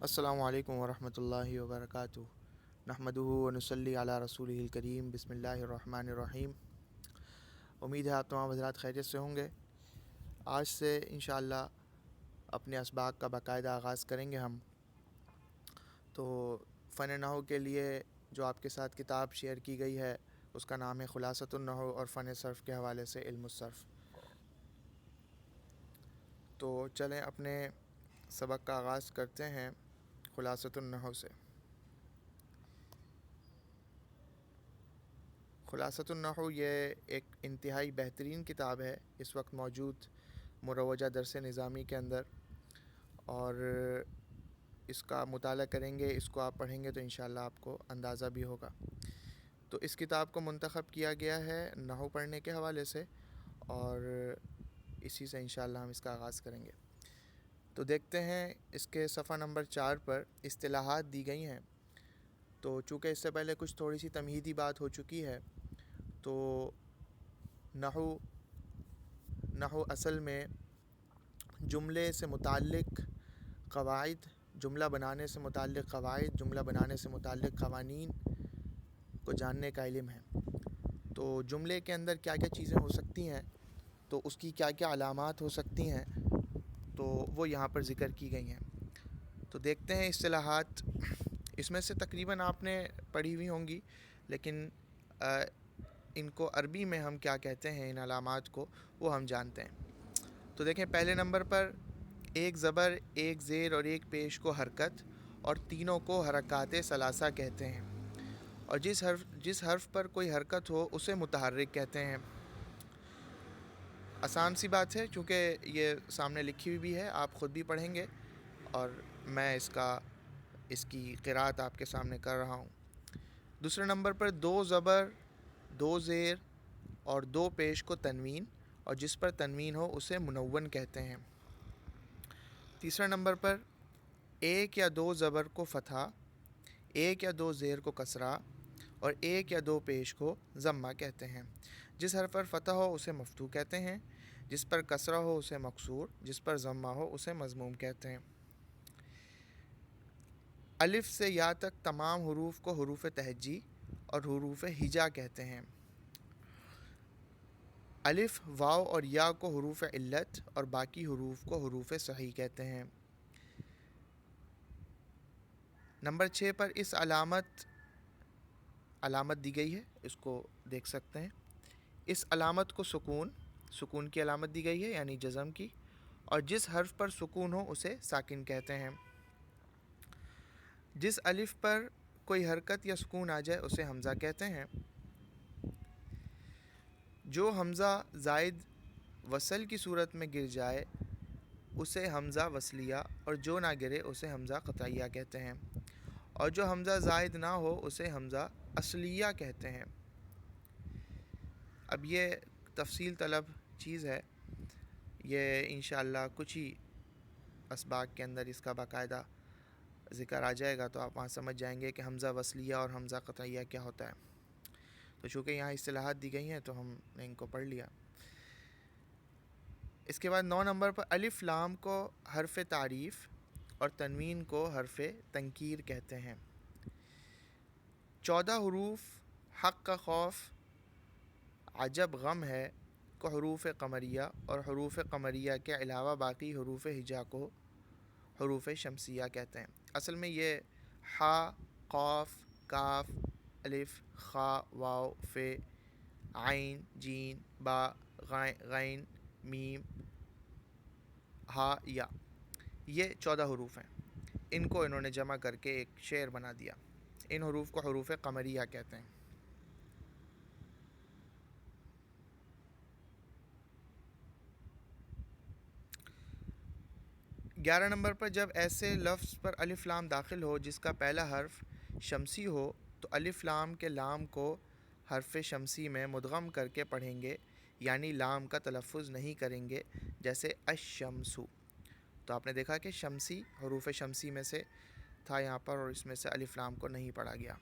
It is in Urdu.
السلام علیکم ورحمۃ اللہ وبرکاتہ۔ نحمدہ و نصلی علی رسولہ الکریم، بسم اللہ الرحمن الرحیم۔ امید ہے آپ تمام حضرات خیریت سے ہوں گے۔ آج سے انشاءاللہ اپنے اسباق کا باقاعدہ آغاز کریں گے ہم۔ تو فن نحو کے لیے جو آپ کے ساتھ کتاب شیئر کی گئی ہے اس کا نام ہے خلاصۃ النحو، اور فن صرف کے حوالے سے علم الصرف۔ تو چلیں اپنے سبق کا آغاز کرتے ہیں خلاصۃ النحو سے۔ خلاصۃ النحو یہ ایک انتہائی بہترین کتاب ہے اس وقت موجود مروجہ درس نظامی کے اندر، اور اس کا مطالعہ کریں گے، اس کو آپ پڑھیں گے تو انشاءاللہ آپ کو اندازہ بھی ہوگا۔ تو اس کتاب کو منتخب کیا گیا ہے نحو پڑھنے کے حوالے سے، اور اسی سے انشاءاللہ ہم اس کا آغاز کریں گے۔ تو دیکھتے ہیں اس کے صفحہ نمبر 4 پر اصطلاحات دی گئی ہیں۔ تو چونکہ اس سے پہلے کچھ تھوڑی سی تمہیدی بات ہو چکی ہے، تو نحو اصل میں جملے سے متعلق قواعد، جملہ بنانے سے متعلق قواعد، جملہ بنانے سے متعلق قوانین کو جاننے کا علم ہے۔ تو جملے کے اندر کیا کیا چیزیں ہو سکتی ہیں، تو اس کی کیا کیا علامات ہو سکتی ہیں، تو وہ یہاں پر ذکر کی گئی ہیں۔ تو دیکھتے ہیں اصطلاحات۔ اس میں سے تقریباً آپ نے پڑھی ہوئی ہوں گی، لیکن ان کو عربی میں ہم کیا کہتے ہیں، ان علامات کو، وہ ہم جانتے ہیں۔ تو دیکھیں پہلے نمبر پر ایک زبر، ایک زیر اور ایک پیش کو حرکت، اور تینوں کو حرکات ثلاثہ کہتے ہیں، اور جس حرف پر کوئی حرکت ہو اسے متحرک کہتے ہیں۔ آسان سی بات ہے، چونکہ یہ سامنے لکھی ہوئی بھی ہے، آپ خود بھی پڑھیں گے، اور میں اس کی قرأت آپ کے سامنے کر رہا ہوں۔ دوسرے نمبر پر دو زبر، دو زیر اور دو پیش کو تنوین، اور جس پر تنوین ہو اسے منون کہتے ہیں۔ تیسرا نمبر پر ایک یا دو زبر کو فتحہ، ایک یا دو زیر کو کسرہ، اور ایک یا دو پیش کو ضمہ کہتے ہیں۔ جس حرف پر فتح ہو اسے مفتوح کہتے ہیں، جس پر کسرہ ہو اسے مکسور، جس پر ضمہ ہو اسے مضموم کہتے ہیں۔ الف سے یا تک تمام حروف کو حروف تہجی اور حروف ہجا کہتے ہیں۔ الف، واو اور یا کو حروف علت اور باقی حروف کو حروف صحیح کہتے ہیں۔ نمبر 6 پر اس علامت دی گئی ہے، اس کو دیکھ سکتے ہیں۔ اس علامت کو سکون کی علامت دی گئی ہے، یعنی جزم کی، اور جس حرف پر سکون ہو اسے ساکن کہتے ہیں۔ جس الف پر کوئی حرکت یا سکون آ جائے اسے حمزہ کہتے ہیں۔ جو حمزہ زائد وصل کی صورت میں گر جائے اسے حمزہ وصلیہ، اور جو نہ گرے اسے حمزہ قطعیہ کہتے ہیں، اور جو حمزہ زائد نہ ہو اسے حمزہ اصلیہ کہتے ہیں۔ اب یہ تفصیل طلب چیز ہے، یہ انشاءاللہ کچھ ہی اسباق کے اندر اس کا باقاعدہ ذکر آ جائے گا، تو آپ وہاں سمجھ جائیں گے کہ حمزہ وصلیہ اور حمزہ قطعیہ کیا ہوتا ہے۔ تو چونکہ یہاں اصطلاحات دی گئی ہیں تو ہم نے ان کو پڑھ لیا۔ اس کے بعد 9 نمبر پر الف لام کو حرف تعریف اور تنوین کو حرف تنکیر کہتے ہیں۔ 14 حروف حق کا خوف، عجب غم ہے کو حروف قمریہ، اور حروف قمریہ کے علاوہ باقی حروف ہجا کو حروف شمسیہ کہتے ہیں۔ اصل میں یہ حا، قاف، کاف، الف، خا، واو، ف، عین، جین، با، غین، میم، ہا، یا، یہ 14 حروف ہیں۔ ان کو انہوں نے جمع کر کے ایک شعر بنا دیا۔ ان حروف کو حروف قمریہ کہتے ہیں۔ 11 نمبر پر جب ایسے لفظ پر الف لام داخل ہو جس کا پہلا حرف شمسی ہو تو الف لام کے لام کو حرف شمسی میں مدغم کر کے پڑھیں گے، یعنی لام کا تلفظ نہیں کریں گے، جیسے الشمس۔ تو آپ نے دیکھا کہ شمسی حروف شمسی میں سے تھا یہاں پر، اور اس میں سے الف لام کو نہیں پڑھا گیا۔